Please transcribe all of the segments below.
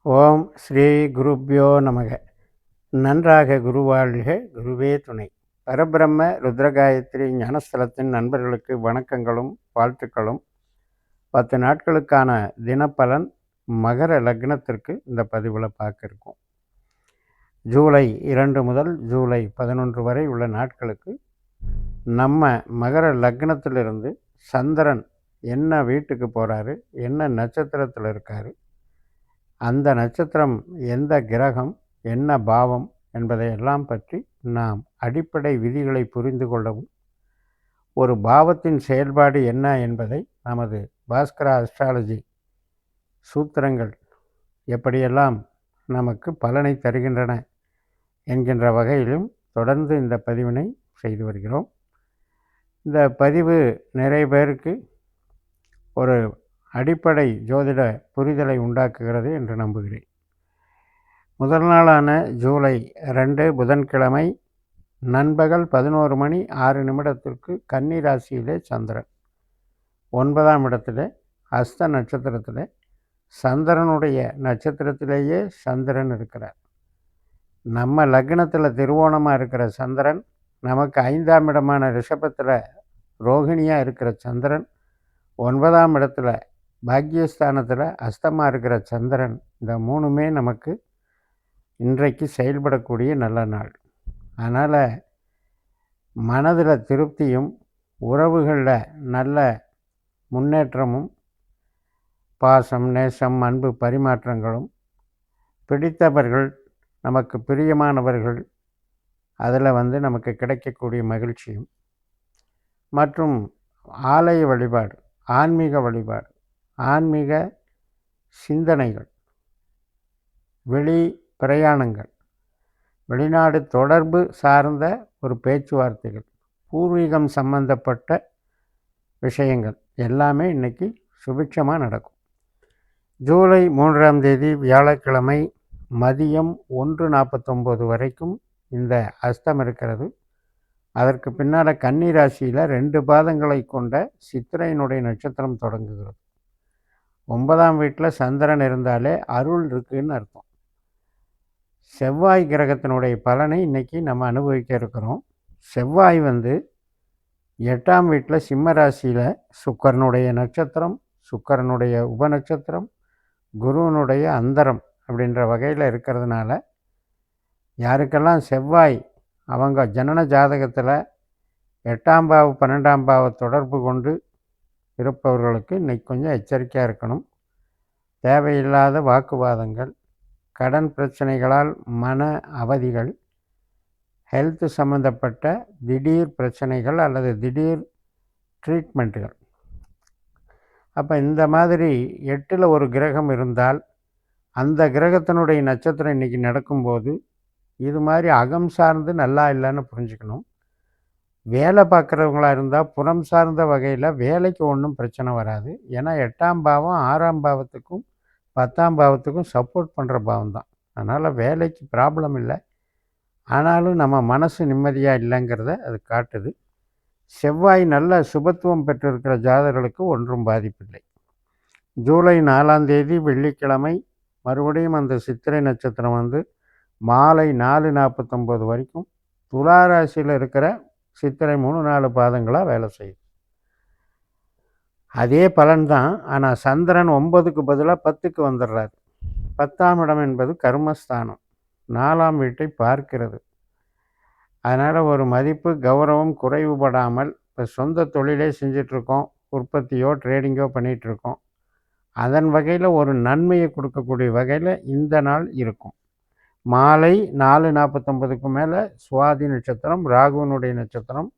ஓம் ஸ்ரீ குருப்யோ நமக. நன்றாக குருவாழ்க, குருவே துணை. பரபிரம்ம ருத்ரகாயத்ரி ஞானஸ்தலத்தின் நண்பர்களுக்கு வணக்கங்களும் வாழ்த்துக்களும். 10 நாட்களுக்கான தினப்பலன் மகர லக்னத்திற்கு இந்த பதிவில் பார்க்க இருக்கோம். ஜூலை 2 முதல் ஜூலை 11 வரை உள்ள நாட்களுக்கு நம்ம மகர லக்னத்திலிருந்து சந்திரன் என்ன வீட்டுக்கு போகிறாரு, என்ன நட்சத்திரத்தில் இருக்கார், அந்த நட்சத்திரம் எந்த கிரகம், என்ன பாவம் என்பதையெல்லாம் பற்றி நாம் அடிப்படை விதிகளை புரிந்து கொள்ளவும், ஒரு பாவத்தின் செயல்பாடு என்ன என்பதை நமது பாஸ்கரா அஸ்ட்ராலஜி சூத்திரங்கள் எப்படியெல்லாம் நமக்கு பலனை தருகின்றன என்கின்ற வகையிலும் தொடர்ந்து இந்த பதிவினை செய்து வருகிறோம். இந்த பதிவு நிறைய பேருக்கு ஒரு அடிப்படை ஜோதிட புரிதலை உண்டாக்குகிறது என்று நம்புகிறேன். முதல் நாளான ஜூலை 2 புதன்கிழமை நண்பகல் 11:06 கன்னி ராசியிலே சந்திரன் 9ஆம் இடத்துல ஹஸ்த நட்சத்திரத்தில் சந்திரனுடைய நட்சத்திரத்திலேயே சந்திரன் இருக்கிறார். நம்ம லக்னத்தில் திருவோணமாக இருக்கிற சந்திரன், நமக்கு 5ஆம் இடமான ரிஷபத்தில் ரோகிணியாக இருக்கிற சந்திரன், 9ஆம் இடத்துல பாக்கியஸ்தானத்தில் அஸ்தமாக இருக்கிற சந்திரன், இந்த 3மே நமக்கு இன்றைக்கு செயல்படக்கூடிய நல்ல நாள். அதனால் மனதில் திருப்தியும், உறவுகளில் நல்ல முன்னேற்றமும், பாசம், நேசம், அன்பு பரிமாற்றங்களும், பிடித்தவர்கள், நமக்கு பிரியமானவர்கள் அதில் நமக்கு கிடைக்கக்கூடிய மகிழ்ச்சியும், மற்றும் ஆலய வழிபாடு, ஆன்மீக வழிபாடு, ஆன்மீக சிந்தனைகள், வெளி பிரயாணங்கள், வெளிநாடு தொடர்பு சார்ந்த ஒரு பேச்சுவார்த்தைகள், பூர்வீகம் சம்பந்தப்பட்ட விஷயங்கள் எல்லாமே இன்றைக்கி சுபிட்சமாக நடக்கும். ஜூலை 3ஆம் தேதி வியாழக்கிழமை மதியம் 1:49 வரைக்கும் இந்த அஸ்தம் இருக்கிறது. அதற்கு பின்னால் கன்னி ராசியில் 2 பாதங்களை கொண்ட சித்திரையினுடைய நட்சத்திரம் தொடங்குகிறது. 9ஆம் வீட்டில் சந்திரன் இருந்தாலே அருள் இருக்குதுன்னு அர்த்தம். செவ்வாய் கிரகத்தினுடைய பலனை இன்றைக்கி நம்ம அனுபவிக்க இருக்கிறோம். செவ்வாய் 8ஆம் வீட்டில் சிம்ம ராசியில் சுக்கரனுடைய நட்சத்திரம், சுக்கரனுடைய உபநட்சத்திரம், குருவனுடைய அந்தரம் அப்படின்ற வகையில் இருக்கிறதுனால யாருக்கெல்லாம் செவ்வாய் அவங்க ஜனன ஜாதகத்தில் 8ஆம் பாவ 12ஆம் பாவ தொடர்பு கொண்டு இருப்பவர்களுக்கு இன்றைக்கி கொஞ்சம் எச்சரிக்கையாக இருக்கணும். தேவையில்லாத வாக்குவாதங்கள், கடன் பிரச்சனைகளால் மன அவதிகள், ஹெல்த் சம்மந்தப்பட்ட திடீர் பிரச்சனைகள் அல்லது திடீர் ட்ரீட்மெண்ட்டுகள். அப்போ இந்த மாதிரி 8ல் ஒரு கிரகம் இருந்தால் அந்த கிரகத்தினுடைய நட்சத்திரம் இன்றைக்கி நடக்கும்போது இது மாதிரி அகம் சார்ந்து நல்லா இல்லைன்னு புரிஞ்சுக்கணும். வேலை பார்க்குறவங்களாக இருந்தால் புறம் சார்ந்த வகையில் வேலைக்கு ஒன்றும் பிரச்சனை வராது. ஏன்னா 8ஆம் பாவம் 6ஆம் பாவத்துக்கும் 10ஆம் பாவத்துக்கும் சப்போர்ட் பண்ணுற பாவம் தான். அதனால் வேலைக்கு ப்ராப்ளம் இல்லை. ஆனாலும் நம்ம மனசு நிம்மதியாக இல்லைங்கிறத அது காட்டுது. செவ்வாய் நல்ல சுபத்துவம் பெற்றிருக்கிற ஜாதகர்களுக்கு ஒன்றும் பாதிப்பில்லை. ஜூலை 4ஆம் தேதி வெள்ளிக்கிழமை மறுபடியும் அந்த சித்திரை நட்சத்திரம் மாலை 4:49 வரைக்கும் துலா ராசியில் இருக்கிற சித்திரை 3-4 பாதங்களாக வேலை செய்யுது. அதே பலன்தான். ஆனால் சந்திரன் 9க்கு பதிலாக 10க்கு வந்துடுறாரு. 10ஆம் இடம் என்பது கர்மஸ்தானம், 4ஆம் வீட்டை பார்க்கிறது. அதனால் ஒரு மதிப்பு கௌரவம் குறைவுபடாமல், இப்போ சொந்த தொழிலே செஞ்சிட்ருக்கோம், உற்பத்தியோ ட்ரேடிங்கோ பண்ணிகிட்ருக்கோம், அதன் வகையில் ஒரு நன்மையை கொடுக்கக்கூடிய வகையில் இந்த நாள் இருக்கும். மாலை 4:49க்கு மேலே சுவாதி நட்சத்திரம், ராகுவனுடைய நட்சத்திரம்.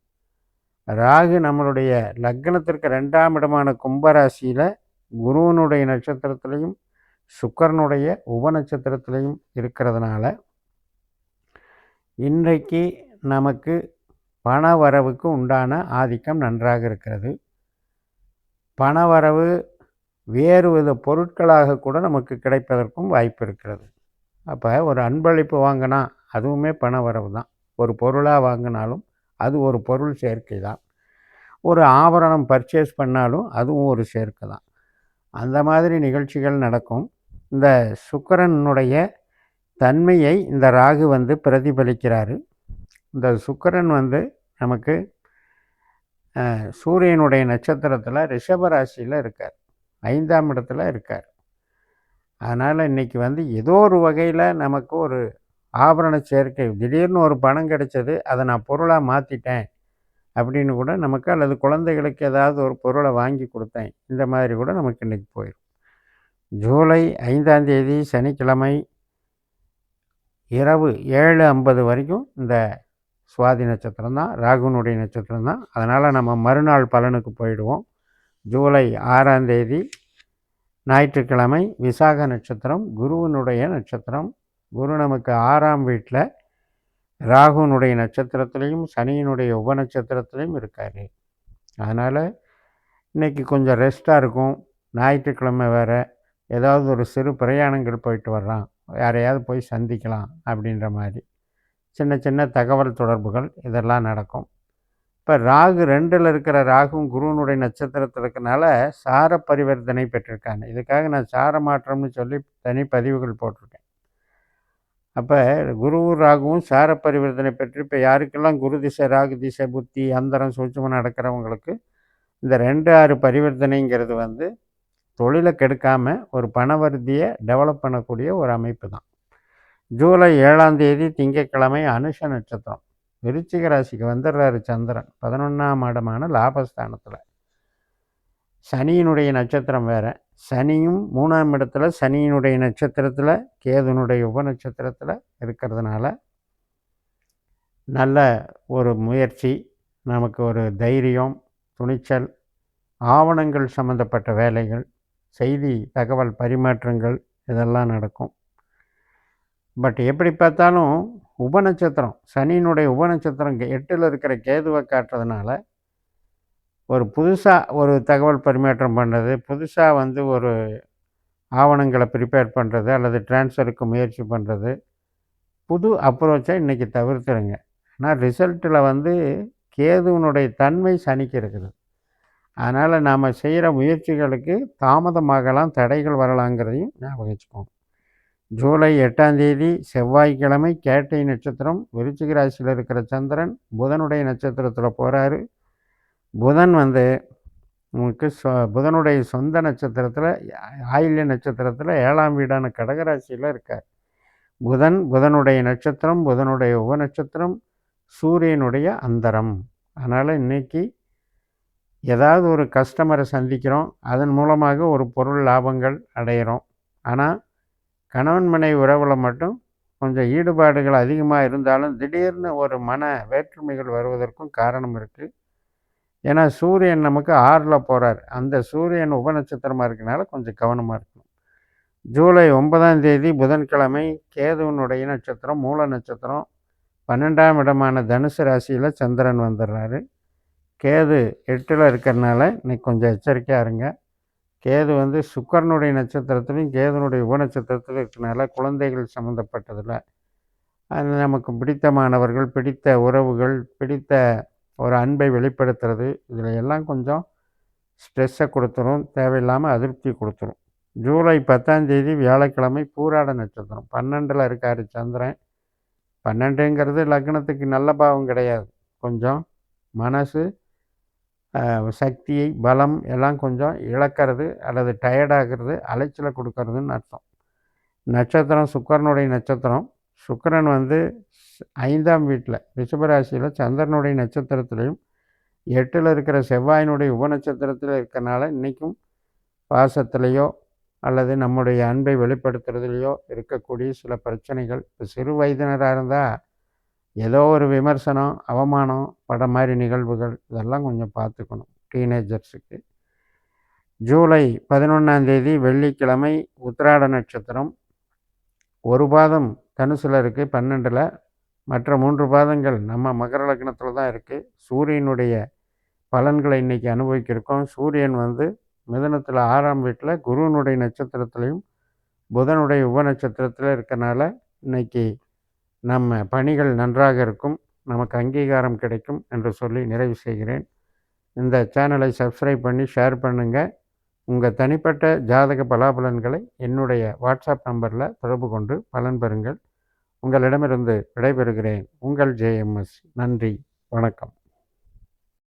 ராகு நம்மளுடைய லக்னத்திற்கு 2ஆம் இடமான கும்பராசியில் குருவனுடைய நட்சத்திரத்திலையும் சுக்கரனுடைய உபநட்சத்திரத்திலையும் இருக்கிறதுனால இன்றைக்கு நமக்கு பண வரவுக்கு உண்டான ஆதிக்கம் நன்றாக இருக்கிறது. பணவரவு வேறு வித பொருட்களாக கூட நமக்கு கிடைப்பதற்கும் வாய்ப்பு இருக்கிறது. அப்போ ஒரு அன்பளிப்பு வாங்கினா அதுவுமே பண வரவு தான். ஒரு பொருளாக வாங்கினாலும் அது ஒரு பொருள் சேர்க்கை தான். ஒரு ஆபரணம் பர்ச்சேஸ் பண்ணாலும் அதுவும் ஒரு சேர்க்கை தான். அந்த மாதிரி நிகழ்ச்சிகள் நடக்கும். இந்த சுக்கிரனுடைய தன்மையை இந்த ராகு வந்து பிரதிபலிக்கிறாரு. இந்த சுக்கிரன் வந்து நமக்கு சூரியனுடைய நட்சத்திரத்தில் ரிஷப ராசியில் இருக்கார், 5ஆம் இடத்துல இருக்கார். அதனால் இன்றைக்கி வந்து ஏதோ ஒரு வகையில் நமக்கு ஒரு ஆபரண சேர்க்கை, திடீர்னு ஒரு பணம் கிடைச்சது, அதை நான் பொருளாக மாற்றிட்டேன் அப்படின்னு கூட நமக்கு, அல்லது குழந்தைகளுக்கு ஏதாவது ஒரு பொருளை வாங்கி கொடுத்தேன், இந்த மாதிரி கூட நமக்கு இன்றைக்கி போயிடும். ஜூலை 5ஆம் தேதி சனிக்கிழமை இரவு 7:50 வரைக்கும் இந்த சுவாதி நட்சத்திரம் தான், ராகுனுடைய நட்சத்திரம் தான். அதனால் நம்ம மறுநாள் பலனுக்கு போயிடுவோம். ஜூலை 6ஆம் தேதி ஞாயிற்றுக்கிழமை விசாக நட்சத்திரம், குருவினுடைய நட்சத்திரம். குரு நமக்கு 6ஆம் வீட்டில் ராகுனுடைய நட்சத்திரத்துலேயும் சனியினுடைய உப நட்சத்திரத்துலேயும் இருக்கார். அதனால் இன்றைக்கி கொஞ்சம் ரெஸ்ட்டாக இருக்கும். ஞாயிற்றுக்கிழமை வேறு, ஏதாவது ஒரு சிறு பிரயாணங்கள் போயிட்டு வர்றான், யாரையாவது போய் சந்திக்கலாம் அப்படின்ற மாதிரி சின்ன சின்ன தகவல் தொடர்புகள் இதெல்லாம் நடக்கும். இப்போ ராகு 2ல் இருக்கிற ராகுவும் குருவனுடைய நட்சத்திரத்தில் இருக்கனால சார பரிவர்த்தனை பெற்றிருக்காங்க. இதுக்காக நான் சார மாற்றம்னு சொல்லி தனி பதிவுகள் போட்டிருக்கேன். அப்போ குருவும் ராகுவும் சார பரிவர்த்தனை பெற்று இப்போ யாருக்கெல்லாம் குரு திசை, ராகு திசை, புத்தி, அந்தரம், சூட்சுமம் நடக்கிறவங்களுக்கு இந்த 2-6 பரிவர்த்தனைங்கிறது வந்து தொழிலை கெடுக்காமல் ஒரு பணவருத்தியை டெவலப் பண்ணக்கூடிய ஒரு அமைப்பு தான். ஜூலை 7ஆம் தேதி திங்கட்கிழமை அனுஷ நட்சத்திரம், விருச்சிக ராசிக்கு வந்துடுறாரு சந்திரன், 11ஆம் இடமான லாபஸ்தானத்தில். சனியினுடைய நட்சத்திரம் வேறு, சனியும் 3ஆம் இடத்துல சனியினுடைய நட்சத்திரத்தில் கேதுனுடைய உப நட்சத்திரத்தில் இருக்கிறதுனால நல்ல ஒரு முயற்சி, நமக்கு ஒரு தைரியம், துணிச்சல், ஆவணங்கள் சம்மந்தப்பட்ட வேலைகள், செய்தி தகவல் பரிமாற்றங்கள் இதெல்லாம் நடக்கும். பட் எப்படி பார்த்தாலும் உபநட்சத்திரம், சனியினுடைய உபநட்சத்திரம் 8ல் இருக்கிற கேதுவை காட்டுறதுனால ஒரு புதுசாக ஒரு தகவல் பரிமாற்றம் பண்ணுறது, புதுசாக வந்து ஒரு ஆவணங்களை ப்ரிப்பேர் பண்ணுறது அல்லது டிரான்ஸ்ஃபருக்கு முயற்சி பண்ணுறது, புது அப்ரோச்சை இன்றைக்கி தவிர்த்துருங்க. ஆனால் ரிசல்ட்டில் வந்து கேதுவனுடைய தன்மை சனிக்கு இருக்குது. அதனால் நாம் செய்கிற முயற்சிகளுக்கு தாமதமாகலாம், தடைகள் வரலாங்கிறதையும் ஞாபகம் வச்சுக்கோங்க. ஜூலை 8ஆம் தேதி செவ்வாய்க்கிழமை கேட்டை நட்சத்திரம், விருச்சிக ராசியில் இருக்கிற சந்திரன் புதனுடைய நட்சத்திரத்தில் போகிறாரு. புதன் வந்து உங்களுக்கு புதனுடைய சொந்த நட்சத்திரத்தில், ஆயில்ய நட்சத்திரத்தில் 7ஆம் வீடான கடகராசியில் இருக்கார். புதனுடைய நட்சத்திரம், புதனுடைய உப நட்சத்திரம், சூரியனுடைய அந்தரம். அதனால் இன்றைக்கி ஏதாவது ஒரு கஸ்டமரை சந்திக்கிறோம், அதன் மூலமாக ஒரு பொருள் லாபங்கள் அடைகிறோம். ஆனால் கணவன் மனைவி உறவில் மட்டும் கொஞ்சம் ஈடுபாடுகள் அதிகமாக இருந்தாலும் திடீர்னு ஒரு மன வேற்றுமைகள் வருவதற்கும் காரணம் இருக்குது. ஏன்னா சூரியன் நமக்கு 6ல் போகிறார், அந்த சூரியன் உபநட்சத்திரமாக இருக்கனால கொஞ்சம் கவனமாக இருக்கணும். ஜூலை 9ஆம் தேதி புதன்கிழமை கேதுவனுடைய நட்சத்திரம், மூல நட்சத்திரம், 12ஆம் இடமான தனுசு ராசியில் சந்திரன் வந்துடுறாரு. கேது 8ல் இருக்கிறனால இன்னைக்கு கொஞ்சம் எச்சரிக்கையாக இருங்க. கேது வந்து சுக்கிரனுடைய நட்சத்திரத்துலையும் கேதுனுடைய உப நட்சத்திரத்திலும் இருக்கிறனால குழந்தைகள் சம்மந்தப்பட்டதில், அது நமக்கு பிடித்தமானவர்கள், பிடித்த உறவுகள், பிடித்த ஒரு அன்பை வெளிப்படுத்துறது, இதில் எல்லாம் கொஞ்சம் ஸ்ட்ரெஸ்ஸை கொடுத்துரும், தேவையில்லாமல் அதிருப்தி கொடுத்துரும். ஜூலை 10ஆம் தேதி வியாழக்கிழமை பூராட நட்சத்திரம், 12ல் இருக்கார் சந்திரன். 12ங்கிறது லக்னத்துக்கு நல்ல பாவம் கிடையாது. கொஞ்சம் மனசு சக்தியை, பலம் எல்லாம் கொஞ்சம் இழக்கிறது அல்லது டயர்டாகிறது, அலைச்சலை கொடுக்கறதுன்னு அர்த்தம். நட்சத்திரம் சுக்கிரனுடைய நட்சத்திரம். சுக்கிரன் வந்து 5ஆம் வீட்டில் ரிஷபராசியில் சந்திரனுடைய நட்சத்திரத்திலையும் 8ல் இருக்கிற செவ்வாயினுடைய உப நட்சத்திரத்தில் இருக்கிறனால இன்றைக்கும் பாசத்திலேயோ அல்லது நம்முடைய அன்பை வெளிப்படுத்துறதுலையோ இருக்கக்கூடிய சில பிரச்சனைகள். இப்போ சிறு வயதினராக இருந்தால் ஏதோ ஒரு விமர்சனம், அவமானம் பட மாதிரி நிகழ்வுகள், இதெல்லாம் கொஞ்சம் பார்த்துக்கணும் டீனேஜர்ஸுக்கு. ஜூலை 11ஆம் தேதி வெள்ளிக்கிழமை உத்திராட நட்சத்திரம், ஒரு பாதம் தனுசில் இருக்குது 12ல், மற்ற 3 பாதங்கள் நம்ம மகர லக்னத்தில் தான் இருக்குது. சூரியனுடைய பலன்களை இன்றைக்கி அனுபவிக்கிருக்கோம். சூரியன் வந்து மிதுனத்தில் 6ஆம் வீட்டில் குருவனுடைய நட்சத்திரத்திலையும் புதனுடைய உப நட்சத்திரத்தில் இருக்கனால இன்றைக்கி நம்ம பணிகள் நன்றாக இருக்கும், நமக்கு அங்கீகாரம் கிடைக்கும் என்று சொல்லி நிறைவு செய்கிறேன். இந்த சேனலை சப்ஸ்கிரைப் பண்ணி ஷேர் பண்ணுங்கள். உங்கள் தனிப்பட்ட ஜாதக பலாபலன்களை என்னுடைய வாட்ஸ்அப் நம்பரில் தொடர்பு கொண்டு பலன் பெறுங்கள். உங்களிடமிருந்து விடைபெறுகிறேன். உங்கள் ஜேஎம்எஸ். நன்றி, வணக்கம்.